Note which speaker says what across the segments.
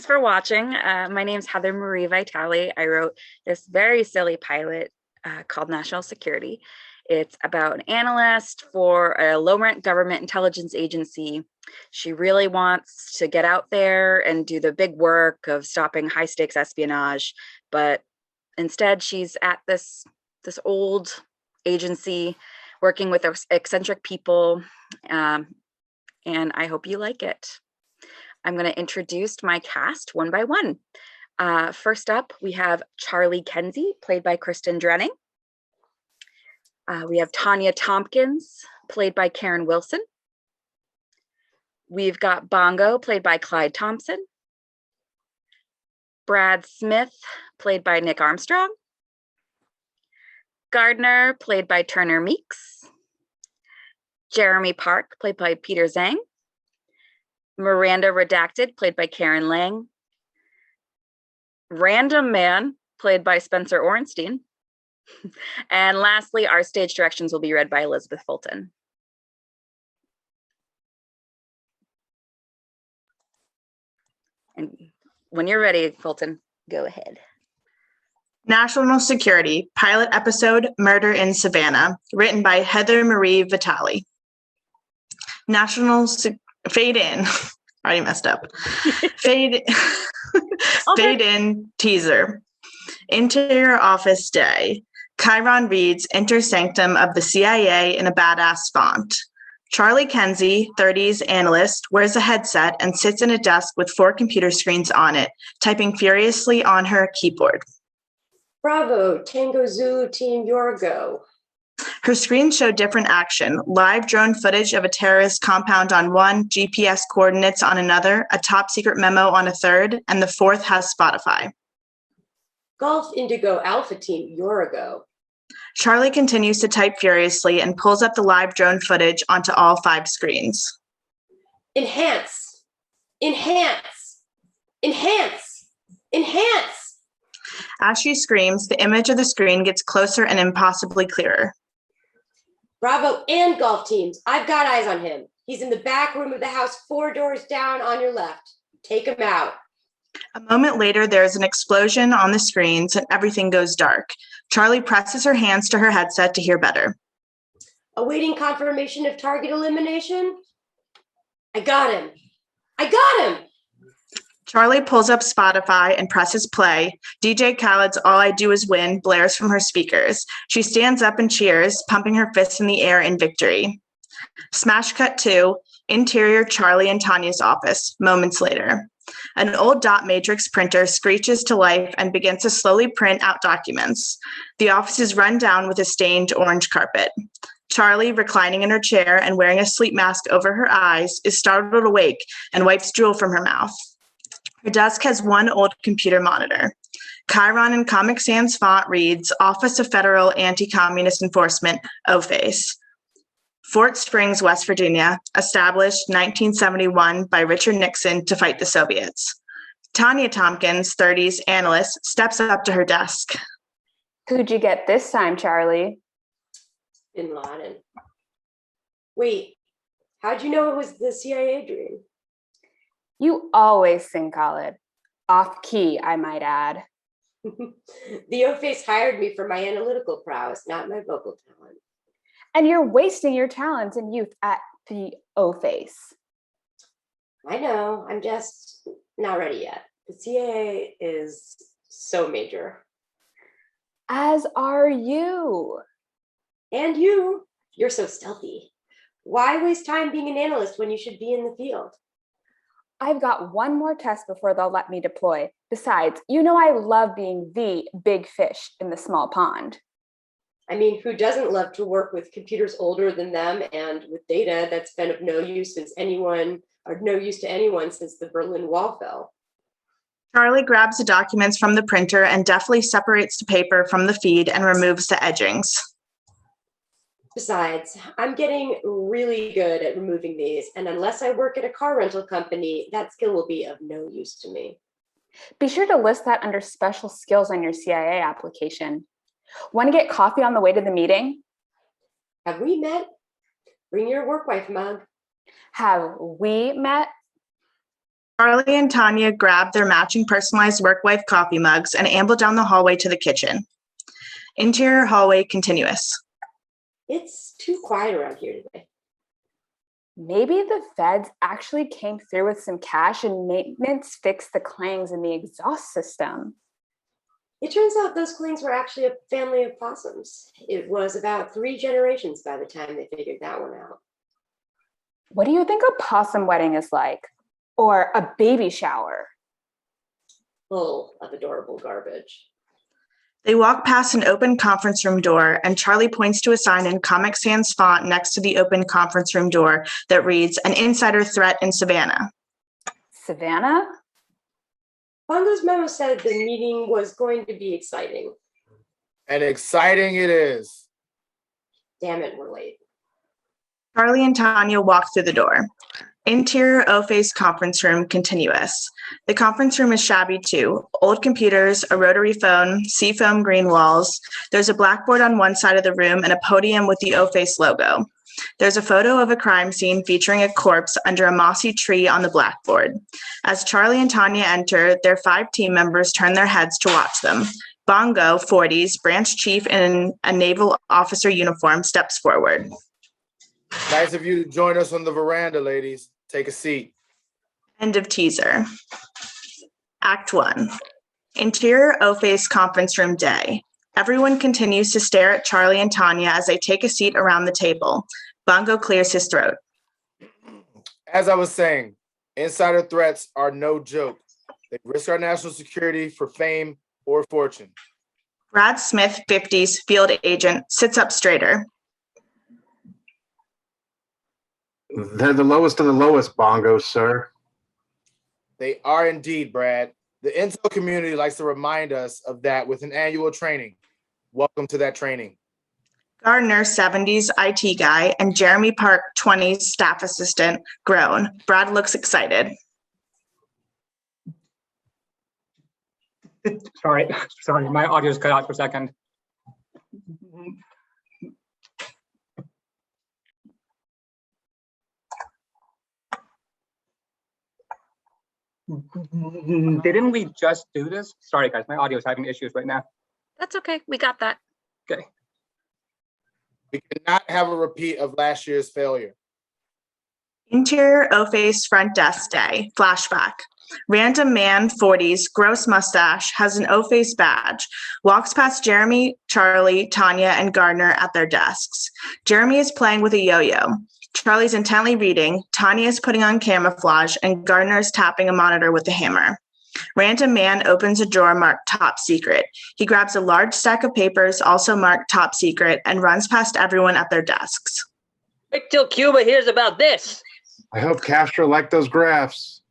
Speaker 1: Thanks for watching. My name's Heather Marie Vitale. I wrote this very silly pilot called National Security. It's about an analyst for a low-rent government intelligence agency. She really wants to get out there and do the big work of stopping high-stakes espionage, but instead she's at this old agency working with eccentric people, and I hope you like it. I'm going to introduce my cast one by one. First up, we have Charlie Kenzie, played by Kristen Drenning. We have Tonya Tompkins, played by Karyn Wilson. We've got Bongo, played by Clyde Thompson. Brad Smith, played by Nick Armstrong. Gardner, played by Turner Meeks. Jeremy Park, played by Peter Tzeng. Miranda Redacted, played by Karyn Lange. Random Man, played by Spencer Orenstein. And lastly, our stage directions will be read by Elizabeth Fulton. And when you're ready, Fulton, go ahead.
Speaker 2: National Security, pilot episode, Murder in Savannah, written by Heather Marie Vitale. Fade in. Already messed up. Fade in teaser. Interior office day. Karyn reads Inter Sanctum of the CIA in a badass font. Charlie Kenzie, 30s analyst, wears a headset and sits in a desk with 4 computer screens on it, typing furiously on her keyboard.
Speaker 3: Bravo, Tango Zulu Team Yorgo.
Speaker 2: Her screens show different action, live drone footage of a terrorist compound on one, GPS coordinates on another, a top secret memo on a third, and the fourth has Spotify.
Speaker 3: Golf Indigo Alpha Team Yorgo.
Speaker 2: Charlie continues to type furiously and pulls up the live drone footage onto all 5 screens.
Speaker 3: Enhance, enhance, enhance, enhance.
Speaker 2: As she screams, the image of the screen gets closer and impossibly clearer.
Speaker 3: Bravo and golf teams. I've got eyes on him. He's in the back room of the house, 4 doors down on your left. Take him out.
Speaker 2: A moment later, there is an explosion on the screens and everything goes dark. Charlie presses her hands to her headset to hear better.
Speaker 3: Awaiting confirmation of target elimination. I got him. I got him.
Speaker 2: Charlie pulls up Spotify and presses play. DJ Khaled's All I Do Is Win blares from her speakers. She stands up and cheers, pumping her fists in the air in victory. Smash cut 2, interior Charlie and Tonya's office, moments later. An old dot matrix printer screeches to life and begins to slowly print out documents. The office is run down with a stained orange carpet. Charlie, reclining in her chair and wearing a sleep mask over her eyes, is startled awake and wipes drool from her mouth. Her desk has one old computer monitor. Karyn in Comic Sans font reads Office of Federal Anti-Communist Enforcement, OFACE. Fort Springs, West Virginia, established 1971 by Richard Nixon to fight the Soviets. Tonya Tompkins, 30s analyst, steps up to her desk.
Speaker 4: Who'd you get this time, Charlie?
Speaker 3: Bin Laden. Wait, how'd you know it was the CIA dream?
Speaker 4: You always sing, Khaled. Off key, I might add.
Speaker 3: The O-Face hired me for my analytical prowess, not my vocal talent.
Speaker 4: And you're wasting your talents and youth at the O-Face.
Speaker 3: I know, I'm just not ready yet. The CIA is so major.
Speaker 4: As are you.
Speaker 3: And you're so stealthy. Why waste time being an analyst when you should be in the field?
Speaker 4: I've got one more test before they'll let me deploy. Besides, you know I love being the big fish in the small pond.
Speaker 3: I mean, who doesn't love to work with computers older than them and with data that's been of no use to anyone since the Berlin Wall fell?
Speaker 2: Charlie grabs the documents from the printer and deftly separates the paper from the feed and removes the edgings.
Speaker 3: Besides, I'm getting really good at removing these, and unless I work at a car rental company, that skill will be of no use to me.
Speaker 4: Be sure to list that under special skills on your CIA application. Want to get coffee on the way to the meeting?
Speaker 3: Have we met? Bring your work wife mug.
Speaker 4: Have we met?
Speaker 2: Charlie and Tonya grab their matching personalized work wife coffee mugs and amble down the hallway to the kitchen. Interior hallway continuous.
Speaker 3: It's too quiet around here today.
Speaker 4: Maybe the feds actually came through with some cash and maintenance fixed the clangs in the exhaust system.
Speaker 3: It turns out those clings were actually a family of possums. It was about 3 generations by the time they figured that one out.
Speaker 4: What do you think a possum wedding is like? Or a baby shower?
Speaker 3: Full of adorable garbage.
Speaker 2: They walk past an open conference room door, and Charlie points to a sign in Comic Sans font next to the open conference room door that reads, "An insider threat in Savannah."
Speaker 4: Savannah?
Speaker 3: Bongo's memo said the meeting was going to be exciting.
Speaker 5: And exciting it is.
Speaker 3: Damn it, we're late.
Speaker 2: Charlie and Tonya walk through the door. Interior O-face conference room continuous. The conference room is shabby too. Old computers, a rotary phone, seafoam green walls. There's a blackboard on one side of the room and a podium with the O-face logo. There's a photo of a crime scene featuring a corpse under a mossy tree on the blackboard. As Charlie and Tonya enter, their 5 team members turn their heads to watch them. Bongo, 40s, branch chief in a naval officer uniform, steps forward.
Speaker 5: Nice of you to join us on the veranda, ladies. Take a seat.
Speaker 2: End of teaser. Act 1. Interior O-face conference room day. Everyone continues to stare at Charlie and Tonya as they take a seat around the table. Bongo clears his throat.
Speaker 5: As I was saying, insider threats are no joke. They risk our national security for fame or fortune.
Speaker 2: Brad Smith, 50s, field agent, sits up straighter.
Speaker 6: They're the lowest of the lowest, Bongo, sir.
Speaker 5: They are indeed, Brad. The intel community likes to remind us of that with an annual training. Welcome to that training.
Speaker 2: Gardner, 70s, IT guy, and Jeremy Park, 20s, staff assistant, groan. Brad looks excited.
Speaker 7: Sorry, my audio's cut out for a second. Didn't we just do this? Sorry, guys, my audio is having issues right now.
Speaker 1: That's okay. We got that.
Speaker 7: Okay.
Speaker 5: We cannot have a repeat of last year's failure.
Speaker 2: Interior O-face front desk day. Flashback. Random man, 40s, gross mustache, has an O-face badge, walks past Jeremy, Charlie, Tonya, and Gardner at their desks. Jeremy is playing with a yo-yo. Charlie's intently reading, Tonya is putting on camouflage, and Gardner is tapping a monitor with a hammer. Random man opens a drawer marked top secret. He grabs a large stack of papers, also marked top secret, and runs past everyone at their desks.
Speaker 8: Wait till Cuba hears about this.
Speaker 6: I hope Castro liked those graphs.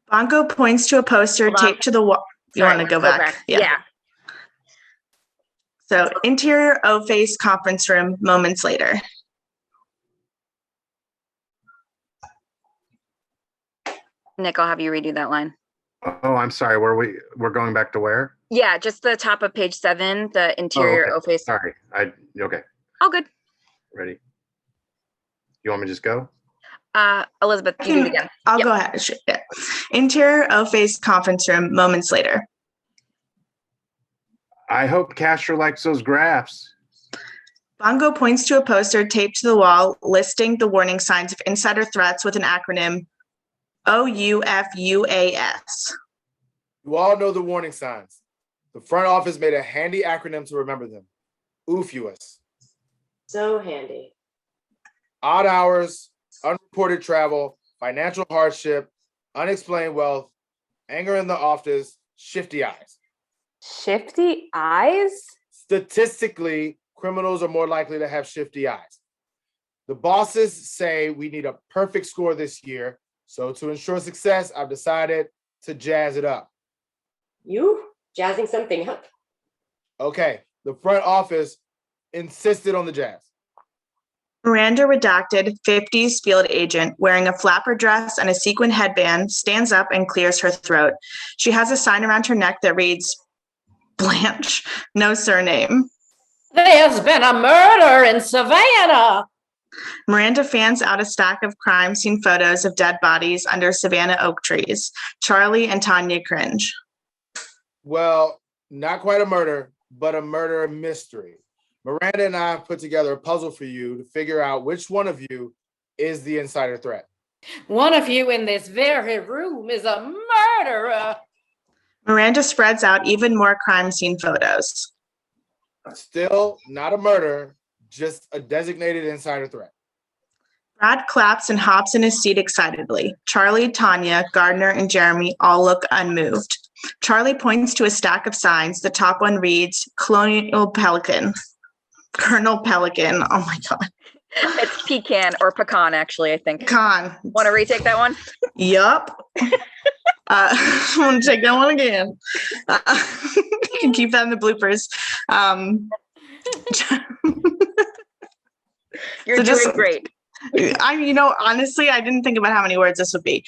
Speaker 2: Bongo points to a poster taped to the wall. You want to go back?
Speaker 1: Yeah.
Speaker 2: So, interior O-face conference room moments later.
Speaker 1: Nick, I'll have you redo that line.
Speaker 6: Oh, I'm sorry. We're going back to where?
Speaker 1: Yeah, just the top of page 7, the interior
Speaker 6: okay.
Speaker 1: O-face.
Speaker 6: Sorry. Okay.
Speaker 1: All good.
Speaker 6: Ready? You want me to just go?
Speaker 1: Elizabeth, you do it again.
Speaker 2: I'll go ahead. Yeah. Interior O-face conference room moments later.
Speaker 6: I hope Castro likes those graphs.
Speaker 2: Bongo points to a poster taped to the wall listing the warning signs of insider threats with an acronym OUFUAS.
Speaker 5: You all know the warning signs. The front office made a handy acronym to remember them. OUFUS.
Speaker 3: So handy.
Speaker 5: Odd hours, unreported travel, financial hardship, unexplained wealth, anger in the office, shifty eyes.
Speaker 4: Shifty eyes?
Speaker 5: Statistically, criminals are more likely to have shifty eyes. The bosses say we need a perfect score this year, so to ensure success, I've decided to jazz it up.
Speaker 3: You jazzing something up?
Speaker 5: Okay, the front office insisted on the jazz.
Speaker 2: Miranda, redacted, 50s field agent, wearing a flapper dress and a sequin headband, stands up and clears her throat. She has a sign around her neck that reads, Blanche, no surname.
Speaker 8: There's been a murder in Savannah.
Speaker 2: Miranda fans out a stack of crime scene photos of dead bodies under Savannah oak trees. Charlie and Tonya cringe.
Speaker 5: Well, not quite a murder, but a murder mystery. Miranda and I have put together a puzzle for you to figure out which one of you is the insider threat.
Speaker 9: One of you in this very room is a murderer.
Speaker 2: Miranda spreads out even more crime scene photos.
Speaker 5: Still not a murder, just a designated insider threat.
Speaker 2: Brad claps and hops in his seat excitedly. Charlie, Tonya, Gardner, and Jeremy all look unmoved. Charlie points to a stack of signs. The top one reads, Colonial Pelican. Colonel Pelican. Oh my God.
Speaker 1: It's pecan or pecan, actually, I think.
Speaker 2: Pecan.
Speaker 1: Want to retake that one?
Speaker 2: Yup. I want to take that one again. You can keep that in the bloopers.
Speaker 1: You're doing great.
Speaker 2: Honestly, I didn't think about how many words this would be.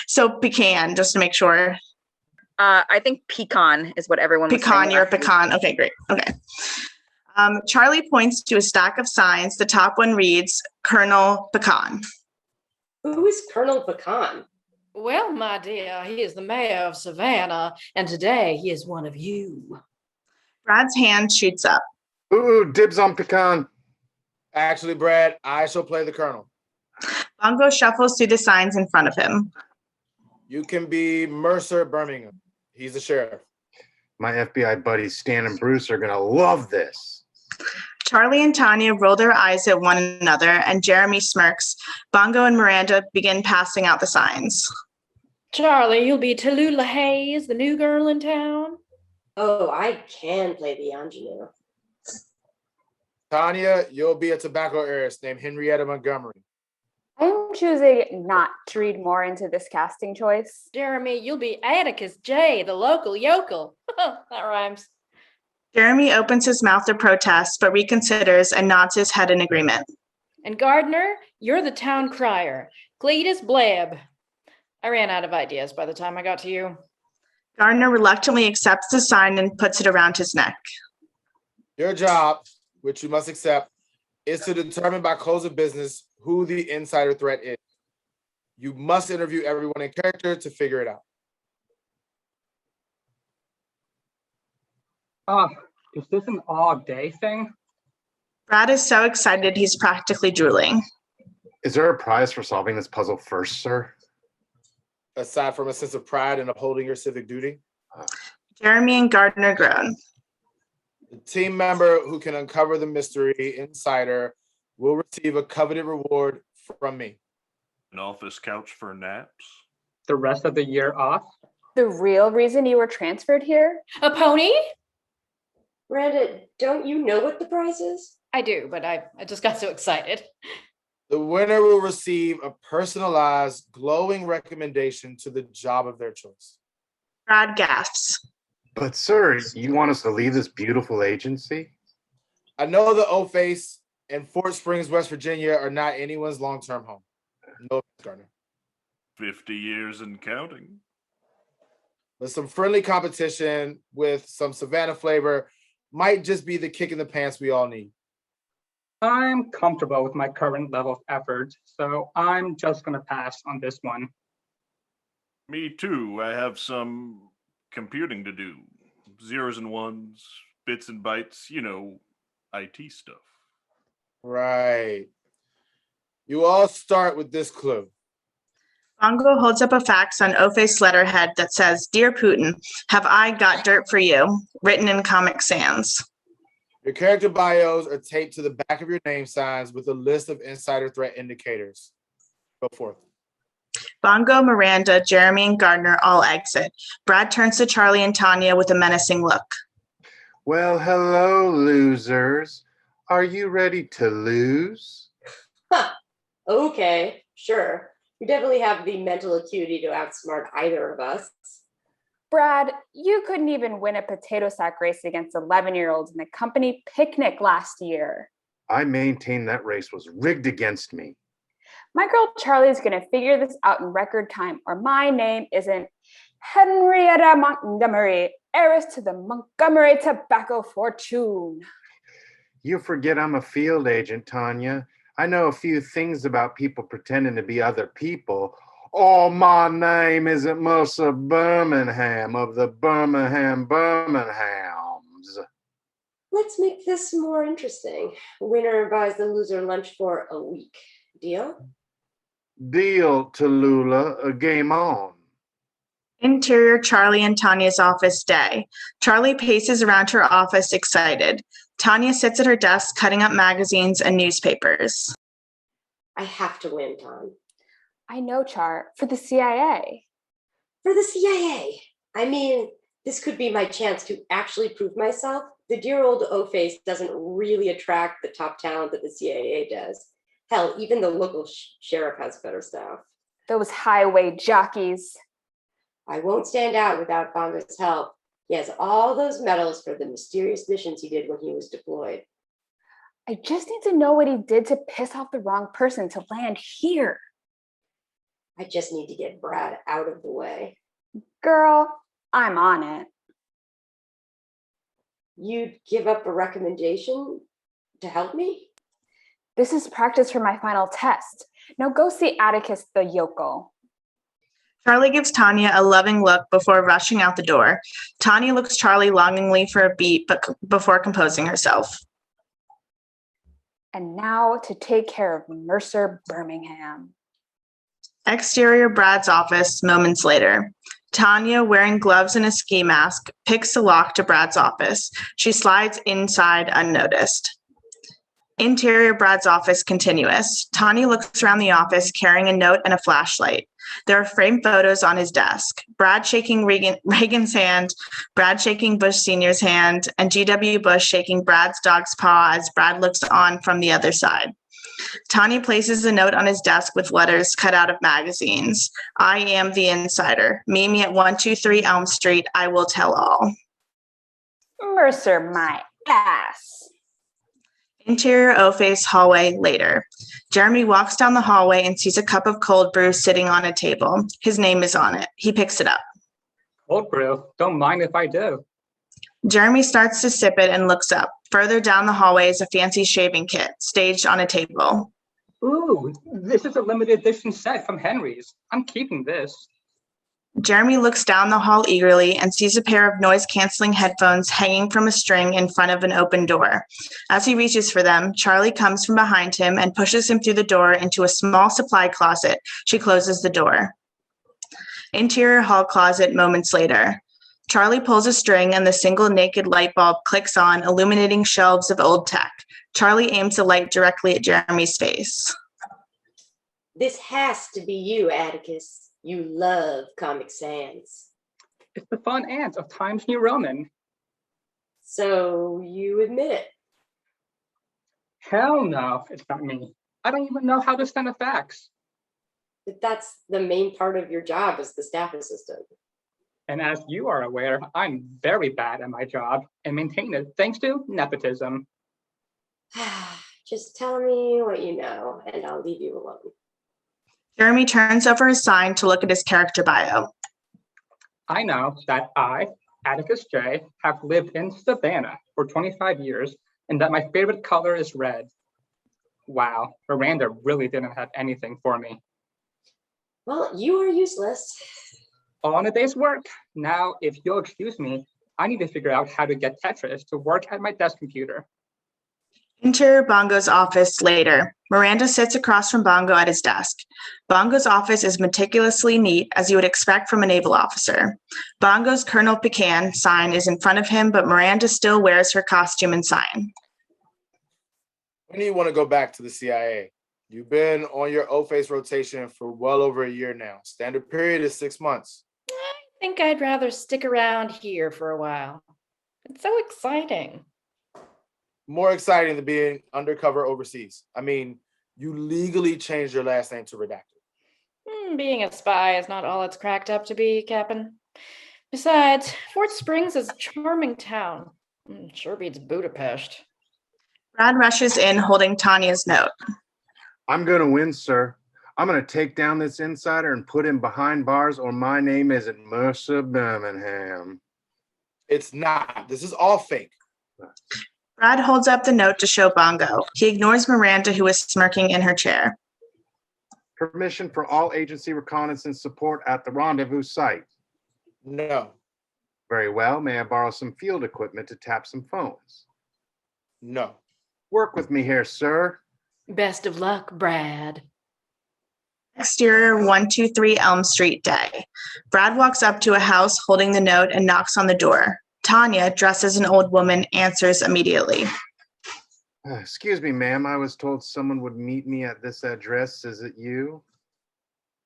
Speaker 2: So pecan, just to make sure.
Speaker 1: I think pecan is what everyone was saying.
Speaker 2: Pecan, you're a pecan. Okay, great. Okay. Charlie points to a stack of signs. The top one reads, Colonel Pecan.
Speaker 3: Who is Colonel Pecan?
Speaker 9: Well, my dear, he is the mayor of Savannah, and today he is one of you.
Speaker 2: Brad's hand shoots up.
Speaker 6: Ooh, dibs on pecan.
Speaker 5: Actually, Brad, I shall play the colonel.
Speaker 2: Bongo shuffles through the signs in front of him.
Speaker 5: You can be Mercer Birmingham. He's the sheriff.
Speaker 6: My FBI buddies Stan and Bruce are going to love this.
Speaker 2: Charlie and Tonya roll their eyes at one another, and Jeremy smirks. Bongo and Miranda begin passing out the signs.
Speaker 9: Charlie, you'll be Tallulah Hayes, the new girl in town.
Speaker 3: Oh, I can play the ingenue.
Speaker 5: Tonya, you'll be a tobacco heiress named Henrietta Montgomery.
Speaker 4: I'm choosing not to read more into this casting choice.
Speaker 9: Jeremy, you'll be Atticus J, the local yokel. That rhymes.
Speaker 2: Jeremy opens his mouth to protest, but reconsiders and nods his head in agreement.
Speaker 9: And Gardner, you're the town crier, Cletus Blab. I ran out of ideas by the time I got to you.
Speaker 2: Gardner reluctantly accepts the sign and puts it around his neck.
Speaker 5: Your job, which you must accept, is to determine by close of business who the insider threat is. You must interview everyone in character to figure it out.
Speaker 7: Is this an all-day thing?
Speaker 2: Brad is so excited he's practically drooling.
Speaker 6: Is there a prize for solving this puzzle first, sir?
Speaker 5: Aside from a sense of pride in upholding your civic duty,
Speaker 2: Jeremy and Gardner groan.
Speaker 5: the team member who can uncover the mystery insider will receive a coveted reward from me.
Speaker 10: An office couch for naps.
Speaker 7: The rest of the year off?
Speaker 4: The real reason you were transferred here?
Speaker 9: A pony?
Speaker 3: Miranda, don't you know what the prize is?
Speaker 9: I do, but I just got so excited.
Speaker 5: The winner will receive a personalized, glowing recommendation to the job of their choice.
Speaker 2: Brad gasps.
Speaker 6: But, sir, you want us to leave this beautiful agency?
Speaker 5: I know the O-Face and Fort Springs, West Virginia are not anyone's long-term home. No, Gardner.
Speaker 10: 50 years and counting.
Speaker 5: But some friendly competition with some Savannah flavor might just be the kick in the pants we all need.
Speaker 7: I'm comfortable with my current level of effort, so I'm just going to pass on this one.
Speaker 10: Me too. I have some computing to do. Zeros and ones, bits and bytes, IT stuff.
Speaker 5: Right. You all start with this clue.
Speaker 2: Bongo holds up a fax on O-Face letterhead that says, Dear Putin, have I got dirt for you? Written in Comic Sans.
Speaker 5: Your character bios are taped to the back of your name signs with a list of insider threat indicators. Go forth.
Speaker 2: Bongo, Miranda, Jeremy, and Gardner all exit. Brad turns to Charlie and Tonya with a menacing look.
Speaker 6: Well, hello, losers. Are you ready to lose?
Speaker 3: Huh. Okay, sure. You definitely have the mental acuity to outsmart either of us.
Speaker 4: Brad, you couldn't even win a potato sack race against 11-year-olds in a company picnic last year.
Speaker 6: I maintain that race was rigged against me.
Speaker 4: My girl Charlie's going to figure this out in record time, or my name isn't Henrietta Montgomery, heiress to the Montgomery tobacco fortune.
Speaker 6: You forget I'm a field agent, Tonya. I know a few things about people pretending to be other people. Oh, my name isn't Mercer Birmingham of the Birminghams.
Speaker 3: Let's make this more interesting. Winner buys the loser lunch for a week. Deal?
Speaker 6: Deal, Tallulah. Game on.
Speaker 2: Interior Charlie and Tanya's office day. Charlie paces around her office excited. Tonya sits at her desk cutting up magazines and newspapers.
Speaker 3: I have to win, Tom.
Speaker 4: I know, Char, for the CIA.
Speaker 3: For the CIA. I mean, this could be my chance to actually prove myself. The dear old O-Face doesn't really attract the top talent that the CIA does. Hell, even the local sheriff has better staff.
Speaker 4: Those highway jockeys.
Speaker 3: I won't stand out without Bongo's help. He has all those medals for the mysterious missions he did when he was deployed.
Speaker 4: I just need to know what he did to piss off the wrong person to land here.
Speaker 3: I just need to get Brad out of the way.
Speaker 4: Girl, I'm on it.
Speaker 3: You'd give up a recommendation to help me?
Speaker 4: This is practice for my final test. Now go see Atticus the yokel.
Speaker 2: Charlie gives Tonya a loving look before rushing out the door. Tonya looks Charlie longingly for a beat, but before composing herself.
Speaker 4: And now to take care of Mercer Birmingham.
Speaker 2: Exterior Brad's office, moments later. Tonya, wearing gloves and a ski mask, picks the lock to Brad's office. She slides inside unnoticed. Interior Brad's office continuous. Tonya looks around the office carrying a note and a flashlight. There are framed photos on his desk. Brad shaking Reagan's hand, Brad shaking Bush Sr.'s hand, and G.W. Bush shaking Brad's dog's paw as Brad looks on from the other side. Tonya places a note on his desk with letters cut out of magazines. I am the insider. Meet me at 123 Elm Street. I will tell all.
Speaker 4: Mercer, my ass.
Speaker 2: Interior O-Face hallway later. Jeremy walks down the hallway and sees a cup of cold brew sitting on a table. His name is on it. He picks it up.
Speaker 7: Cold brew. Don't mind if I do.
Speaker 2: Jeremy starts to sip it and looks up. Further down the hallway is a fancy shaving kit, staged on a table.
Speaker 7: Ooh, this is a limited edition set from Henry's. I'm keeping this.
Speaker 2: Jeremy looks down the hall eagerly and sees a pair of noise-canceling headphones hanging from a string in front of an open door. As he reaches for them, Charlie comes from behind him and pushes him through the door into a small supply closet. She closes the door. Interior hall closet moments later. Charlie pulls a string and the single naked light bulb clicks on, illuminating shelves of old tech. Charlie aims the light directly at Jeremy's face.
Speaker 3: This has to be you, Atticus. You love Comic Sans.
Speaker 7: It's the fun aunt of Times New Roman.
Speaker 3: So you admit it?
Speaker 7: Hell no, it's not me. I don't even know how to send a fax.
Speaker 3: But that's the main part of your job as the staff assistant.
Speaker 7: And as you are aware, I'm very bad at my job and maintain it thanks to nepotism.
Speaker 3: Just tell me what you know and I'll leave you alone.
Speaker 2: Jeremy turns over his sign to look at his character bio.
Speaker 7: I know that I, Atticus J, have lived in Savannah for 25 years and that my favorite color is red. Wow, Miranda really didn't have anything for me.
Speaker 3: Well, you are useless.
Speaker 7: On a day's work. Now, if you'll excuse me, I need to figure out how to get Tetris to work at my desk computer.
Speaker 2: Enter Bongo's office later. Miranda sits across from Bongo at his desk. Bongo's office is meticulously neat, as you would expect from a naval officer. Bongo's Colonel Pecan sign is in front of him, but Miranda still wears her costume and sign.
Speaker 5: When do you want to go back to the CIA? You've been on your O-Face rotation for well over a year now. Standard period is 6 months.
Speaker 9: I think I'd rather stick around here for a while. It's so exciting.
Speaker 5: More exciting than being undercover overseas. I mean, you legally changed your last name to Redacted.
Speaker 9: Being a spy is not all it's cracked up to be, Captain. Besides, Fort Springs is a charming town. Sure beats Budapest.
Speaker 2: Brad rushes in holding Tanya's note.
Speaker 6: I'm going to win, sir. I'm going to take down this insider and put him behind bars, or my name isn't Mercer Birmingham.
Speaker 5: It's not. This is all fake.
Speaker 2: Brad holds up the note to show Bongo. He ignores Miranda, who is smirking in her chair.
Speaker 6: Permission for all agency reconnaissance support at the rendezvous site.
Speaker 5: No.
Speaker 6: Very well. May I borrow some field equipment to tap some phones?
Speaker 5: No.
Speaker 6: Work with me here, sir.
Speaker 9: Best of luck, Brad.
Speaker 2: Exterior 123 Elm Street day. Brad walks up to a house holding the note and knocks on the door. Tonya, dressed as an old woman, answers immediately.
Speaker 6: Excuse me, ma'am. I was told someone would meet me at this address. Is it you?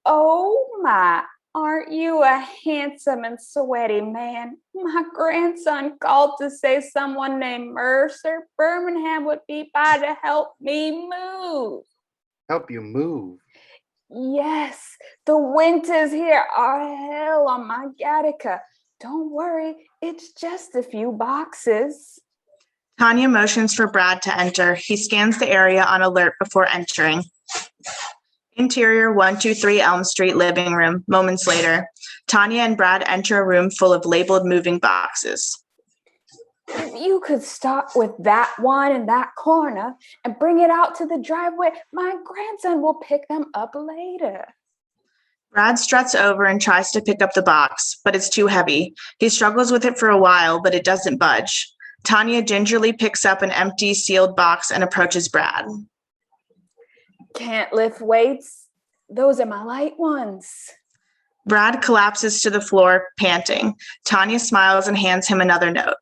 Speaker 4: Oh my, aren't you a handsome and sweaty man? My grandson called to say someone named Mercer Birmingham would be by to help me move.
Speaker 6: Help you move?
Speaker 4: Yes, the winters here are hell on my Gattaca. Don't worry, it's just a few boxes.
Speaker 2: Tonya motions for Brad to enter. He scans the area on alert before entering. Interior 123 Elm Street living room. Moments later, Tonya and Brad enter a room full of labeled moving boxes.
Speaker 4: If you could start with that one in that corner and bring it out to the driveway, my grandson will pick them up later.
Speaker 2: Brad struts over and tries to pick up the box, but it's too heavy. He struggles with it for a while, but it doesn't budge. Tonya gingerly picks up an empty, sealed box and approaches Brad.
Speaker 4: Can't lift weights? Those are my light ones.
Speaker 2: Brad collapses to the floor, panting. Tonya smiles and hands him another note.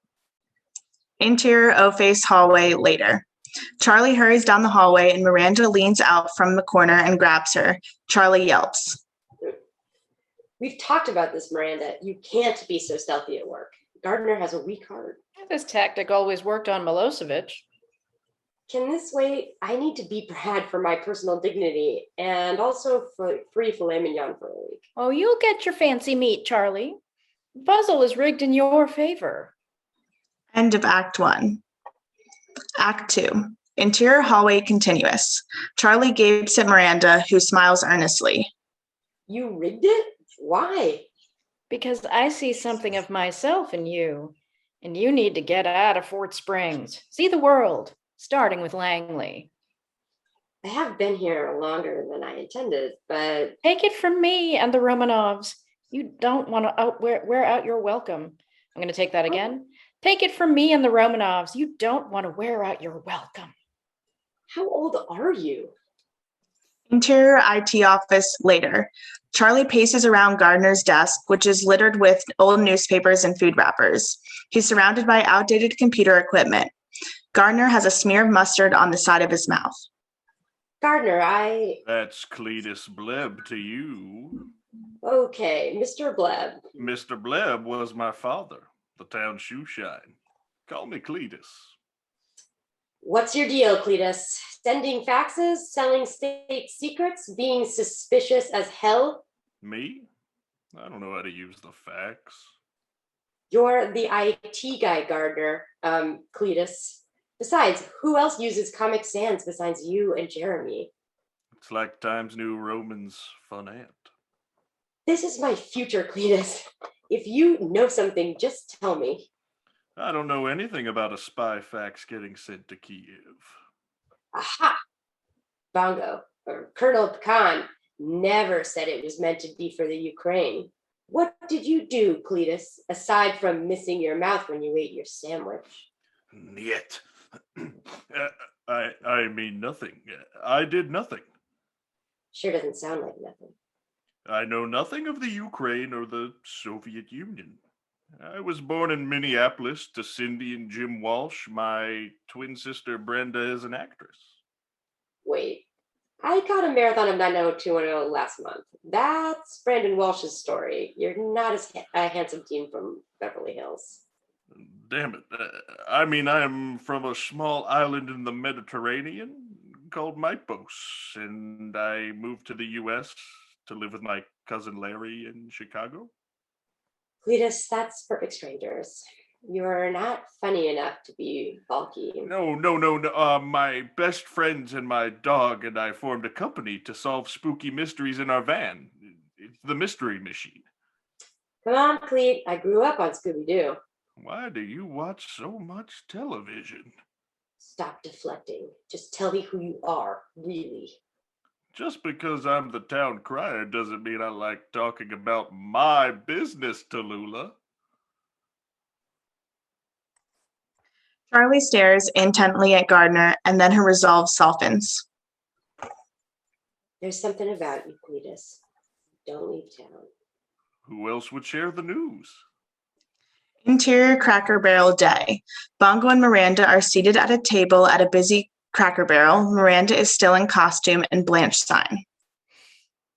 Speaker 2: Interior O-face hallway later. Charlie hurries down the hallway and Miranda leans out from the corner and grabs her. Charlie yelps.
Speaker 3: We've talked about this, Miranda. You can't be so stealthy at work. Gardner has a weak heart.
Speaker 9: This tactic always worked on Milosevic.
Speaker 3: Can this wait? I need to be Brad for my personal dignity and also for free filet mignon for a week.
Speaker 9: Oh, you'll get your fancy meat, Charlie. The puzzle is rigged in your favor.
Speaker 2: End of Act 1. Act 2. Interior hallway continuous. Charlie gapes at Miranda, who smiles earnestly.
Speaker 3: You rigged it? Why?
Speaker 9: Because I see something of myself in you, and you need to get out of Fort Springs. See the world, starting with Lange.
Speaker 3: I have been here longer than I intended, but...
Speaker 9: Take it from me and the Romanovs. You don't want to wear out your welcome. I'm going to take that again. Take it from me and the Romanovs. You don't want to wear out your welcome.
Speaker 3: How old are you?
Speaker 2: Interior IT office later. Charlie paces around Gardner's desk, which is littered with old newspapers and food wrappers. He's surrounded by outdated computer equipment. Gardner has a smear of mustard on the side of his mouth.
Speaker 3: Gardner,
Speaker 10: That's Cletus Bleb to you.
Speaker 3: Okay, Mr. Bleb.
Speaker 10: Mr. Bleb was my father, the town shoeshine. Call me Cletus.
Speaker 3: What's your deal, Cletus? Sending faxes, selling state secrets, being suspicious as hell?
Speaker 10: Me? I don't know how to use the fax.
Speaker 3: You're the IT guy, Gardner, Cletus. Besides, who else uses Comic Sans besides you and Jeremy?
Speaker 10: It's like Times New Roman's fun aunt.
Speaker 3: This is my future, Cletus. If you know something, just tell me.
Speaker 10: I don't know anything about a spy fax getting sent to Kiev.
Speaker 3: Aha! Bongo, or Colonel Pecan, never said it was meant to be for the Ukraine. What did you do, Cletus, aside from missing your mouth when you ate your sandwich?
Speaker 10: Yet. I mean nothing. I did nothing.
Speaker 3: Sure doesn't sound like nothing.
Speaker 10: I know nothing of the Ukraine or the Soviet Union. I was born in Minneapolis to Cindy and Jim Walsh. My twin sister Brenda is an actress.
Speaker 3: Wait, I caught a marathon of 90210 last month. That's Brandon Walsh's story. You're not as a handsome teen from Beverly Hills.
Speaker 10: Damn it. I mean, I'm from a small island in the Mediterranean called Mypos, and I moved to the U.S. to live with my cousin Larry in Chicago.
Speaker 3: Cletus, that's perfect strangers. You're not funny enough to be bulky.
Speaker 10: No. My best friends and my dog and I formed a company to solve spooky mysteries in our van. It's the Mystery Machine.
Speaker 3: Come on, Cleet. I grew up on Scooby-Doo.
Speaker 10: Why do you watch so much television?
Speaker 3: Stop deflecting. Just tell me who you are, really.
Speaker 10: Just because I'm the town crier doesn't mean I like talking about my business, Tallulah.
Speaker 2: Charlie stares intently at Gardner, and then her resolve softens.
Speaker 3: There's something about you, Cletus. Don't leave town.
Speaker 10: Who else would share the news?
Speaker 2: Interior Cracker Barrel day. Bongo and Miranda are seated at a table at a busy Cracker Barrel. Miranda is still in costume and Blanche sign.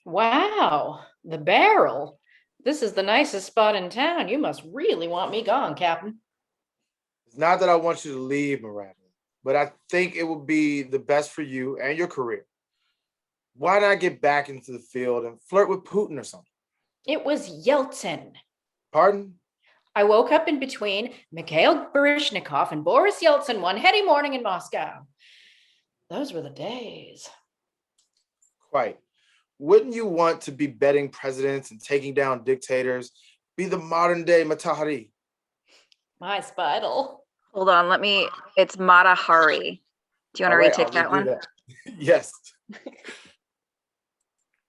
Speaker 9: Wow, the barrel. This is the nicest spot in town. You must really want me gone, Captain.
Speaker 5: It's not that I want you to leave, Miranda, but I think it would be the best for you and your career. Why not get back into the field and flirt with Putin or something?
Speaker 9: It was Yeltsin.
Speaker 5: Pardon?
Speaker 9: I woke up in between Mikhail Baryshnikov and Boris Yeltsin one heady morning in Moscow. Those were the days.
Speaker 5: Quite. Wouldn't you want to be betting presidents and taking down dictators? Be the modern day Matahari?
Speaker 9: My spidal.
Speaker 1: Hold on, it's Mata Hari. Do you want to retake that one?
Speaker 5: That. Yes.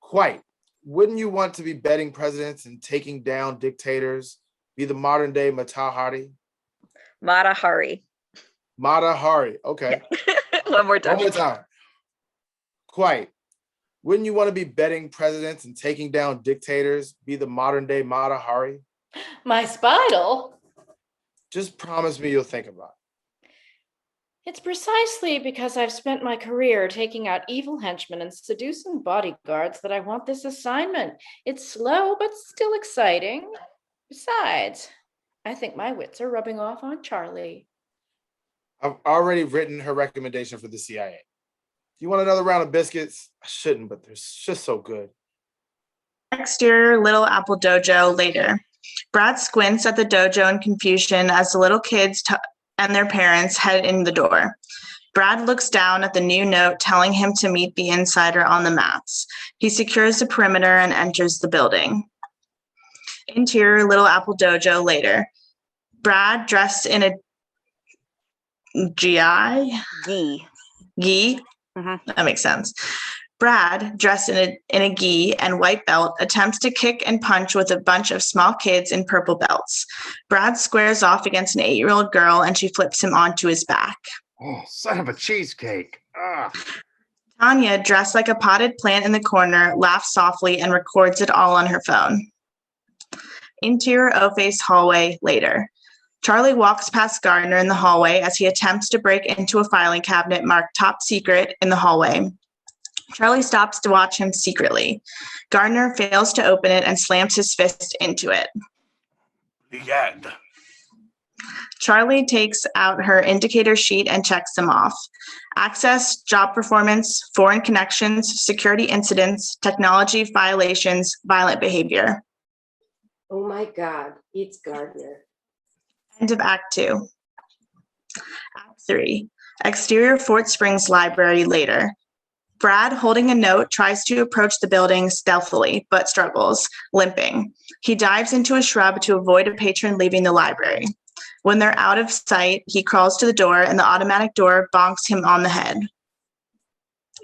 Speaker 5: Quite. Wouldn't you want to be betting presidents and taking down dictators? Be the modern day Matahari?
Speaker 1: Mata Hari.
Speaker 5: Matahari. Okay.
Speaker 1: One more time.
Speaker 5: One more time. Quite. Wouldn't you want to be betting presidents and taking down dictators? Be the modern day Matahari?
Speaker 9: My spidal.
Speaker 5: Just promise me you'll think about it.
Speaker 9: It's precisely because I've spent my career taking out evil henchmen and seducing bodyguards that I want this assignment. It's slow, but still exciting. Besides, I think my wits are rubbing off on Charlie.
Speaker 5: I've already written her recommendation for the CIA. Do you want another round of biscuits? I shouldn't, but they're just so good.
Speaker 2: Exterior Little Apple Dojo later. Brad squints at the dojo in confusion as the little kids and their parents head in the door. Brad looks down at the new note telling him to meet the insider on the mats. He secures the perimeter and enters the building. Interior Little Apple Dojo later. Brad dressed in a gi. That makes sense. Brad, dressed in a gi and white belt, attempts to kick and punch with a bunch of small kids in purple belts. Brad squares off against an 8-year-old girl and she flips him onto his back.
Speaker 6: Oh, son of a cheesecake.
Speaker 2: Tonya, dressed like a potted plant in the corner, laughs softly and records it all on her phone. Interior O-Face hallway later. Charlie walks past Gardner in the hallway as he attempts to break into a filing cabinet marked top secret in the hallway. Charlie stops to watch him secretly. Gardner fails to open it and slams his fist into it.
Speaker 10: The end.
Speaker 2: Charlie takes out her indicator sheet and checks them off. Access, job performance, foreign connections, security incidents, technology violations, violent behavior.
Speaker 3: Oh my God, it's Gardner.
Speaker 2: End of Act 2. Act 3. Exterior Fort Springs Library later. Brad, holding a note, tries to approach the building stealthily, but struggles, limping. He dives into a shrub to avoid a patron leaving the library. When they're out of sight, he crawls to the door and the automatic door bonks him on the head.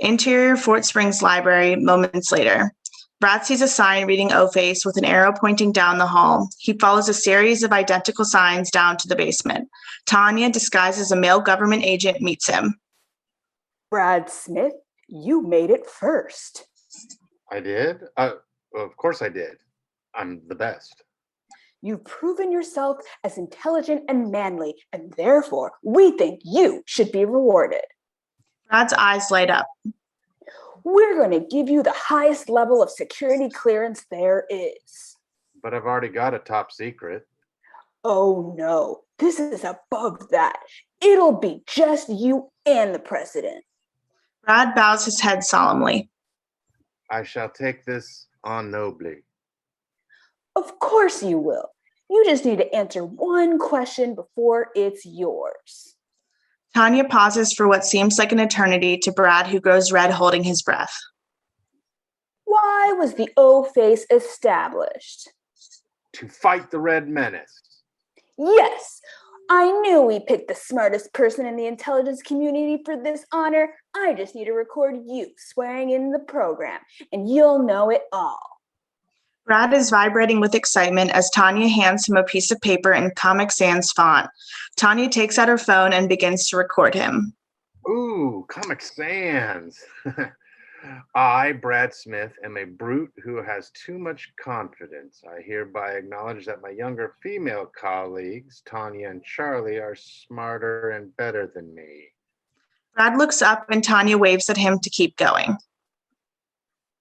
Speaker 2: Interior Fort Springs Library moments later. Brad sees a sign reading O-Face with an arrow pointing down the hall. He follows a series of identical signs down to the basement. Tonya, disguised as a male government agent, meets him.
Speaker 4: Brad Smith, you made it first.
Speaker 6: I did? Of course I did. I'm the best.
Speaker 4: You've proven yourself as intelligent and manly, and therefore we think you should be rewarded.
Speaker 2: Brad's eyes light up.
Speaker 4: We're going to give you the highest level of security clearance there is.
Speaker 6: But I've already got a top secret.
Speaker 4: Oh no, this is above that. It'll be just you and the president.
Speaker 2: Brad bows his head solemnly.
Speaker 6: I shall take this on nobly.
Speaker 4: Of course you will. You just need to answer one question before it's yours.
Speaker 2: Tonya pauses for what seems like an eternity to Brad, who grows red holding his breath.
Speaker 4: Why was the O-Face established?
Speaker 6: To fight the Red Menace.
Speaker 4: Yes, I knew we picked the smartest person in the intelligence community for this honor. I just need to record you swearing in the program, and you'll know it all.
Speaker 2: Brad is vibrating with excitement as Tonya hands him a piece of paper in Comic Sans font. Tonya takes out her phone and begins to record him.
Speaker 6: Ooh, Comic Sans. I, Brad Smith, am a brute who has too much confidence. I hereby acknowledge that my younger female colleagues, Tonya and Charlie, are smarter and better than me.
Speaker 2: Brad looks up and Tonya waves at him to keep going.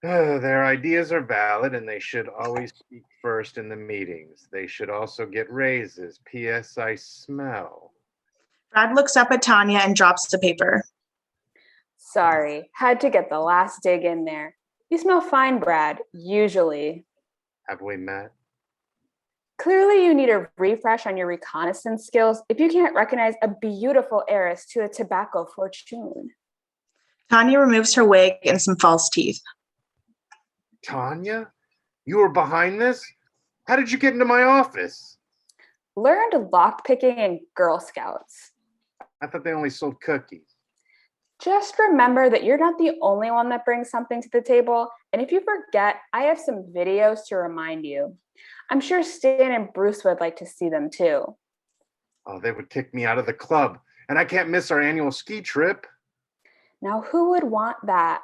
Speaker 6: Their ideas are valid and they should always speak first in the meetings. They should also get raises. P.S. I smell.
Speaker 2: Brad looks up at Tonya and drops the paper.
Speaker 4: Sorry, had to get the last dig in there. You smell fine, Brad, usually.
Speaker 6: Have we met?
Speaker 4: Clearly you need a refresh on your reconnaissance skills if you can't recognize a beautiful heiress to a tobacco fortune.
Speaker 2: Tonya removes her wig and some false teeth.
Speaker 6: Tonya? You were behind this? How did you get into my office?
Speaker 4: Learned lockpicking in Girl Scouts.
Speaker 6: I thought they only sold cookies.
Speaker 4: Just remember that you're not the only one that brings something to the table. And if you forget, I have some videos to remind you. I'm sure Stan and Bruce would like to see them too.
Speaker 6: Oh, they would kick me out of the club. And I can't miss our annual ski trip.
Speaker 4: Now, who would want that?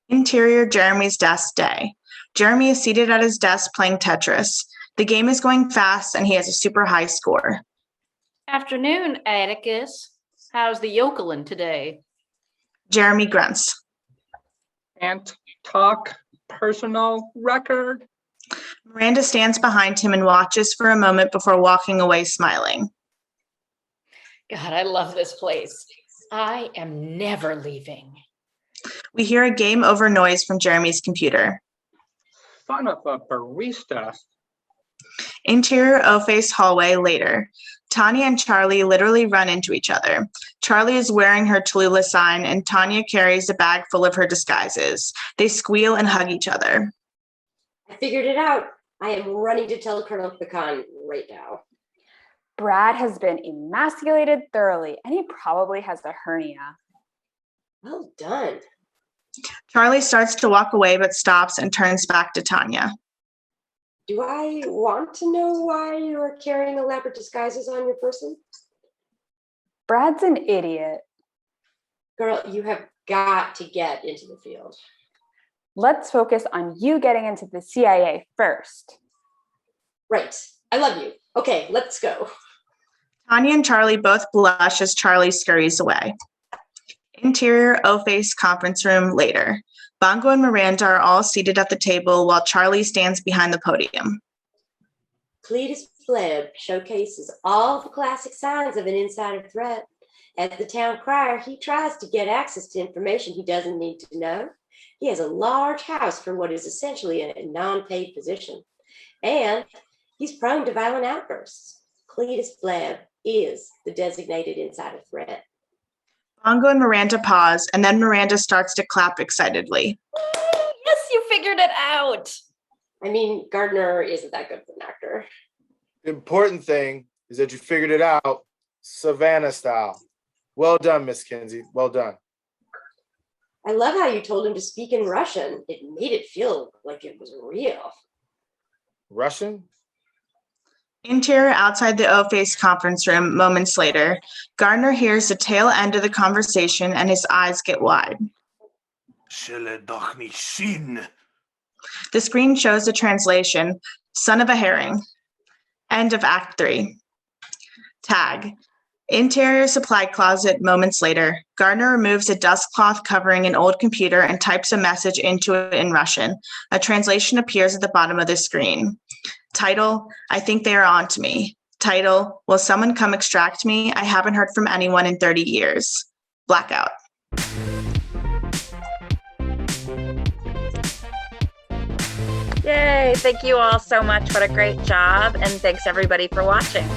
Speaker 2: Interior Jeremy's desk day. Jeremy is seated at his desk playing Tetris. The game is going fast and he has a super high score.
Speaker 9: Afternoon, Atticus. How's the yokelin today?
Speaker 2: Jeremy grunts.
Speaker 7: Can't talk personal record.
Speaker 2: Miranda stands behind him and watches for a moment before walking away smiling.
Speaker 9: God, I love this place. I am never leaving.
Speaker 2: We hear a game over noise from Jeremy's computer.
Speaker 7: Son of a barista.
Speaker 2: Interior O-Face hallway later. Tonya and Charlie literally run into each other. Charlie is wearing her Tallulah sign and Tonya carries a bag full of her disguises. They squeal and hug each other.
Speaker 3: I figured it out. I am running to tell Colonel Pecan right now.
Speaker 4: Brad has been emasculated thoroughly, and he probably has a hernia.
Speaker 3: Well done.
Speaker 2: Charlie starts to walk away but stops and turns back to Tonya.
Speaker 3: Do I want to know why you're carrying elaborate disguises on your person?
Speaker 4: Brad's an idiot.
Speaker 3: Girl, you have got to get into the field.
Speaker 4: Let's focus on you getting into the CIA first.
Speaker 3: Right. I love you. Okay, let's go.
Speaker 2: Tonya and Charlie both blush as Charlie scurries away. Interior O-Face conference room later. Bongo and Miranda are all seated at the table while Charlie stands behind the podium.
Speaker 3: Cletus Flebb showcases all the classic signs of an insider threat. As the town crier, he tries to get access to information he doesn't need to know. He has a large house for what is essentially a non-paid position. And he's prone to violent outbursts. Cletus Flebb is the designated insider threat.
Speaker 2: Bongo and Miranda pause, and then Miranda starts to clap excitedly.
Speaker 9: Yes, you figured it out.
Speaker 3: I mean, Gardner isn't that good of an actor.
Speaker 5: The important thing is that you figured it out Savannah style. Well done, Miss Kenzie. Well done.
Speaker 3: I love how you told him to speak in Russian. It made it feel like it was real.
Speaker 5: Russian?
Speaker 2: Interior outside the O-Face conference room moments later. Gardner hears the tail end of the conversation and his eyes get wide. The screen shows the translation, son of a herring. End of Act 3. Tag. Interior supply closet moments later. Gardner removes a dust cloth covering an old computer and types a message into it in Russian. A translation appears at the bottom of the screen. Title, I think they are on to me. Title, will someone come extract me? I haven't heard from anyone in 30 years. Blackout.
Speaker 1: Yay, thank you all so much. What a great job. And thanks everybody for watching.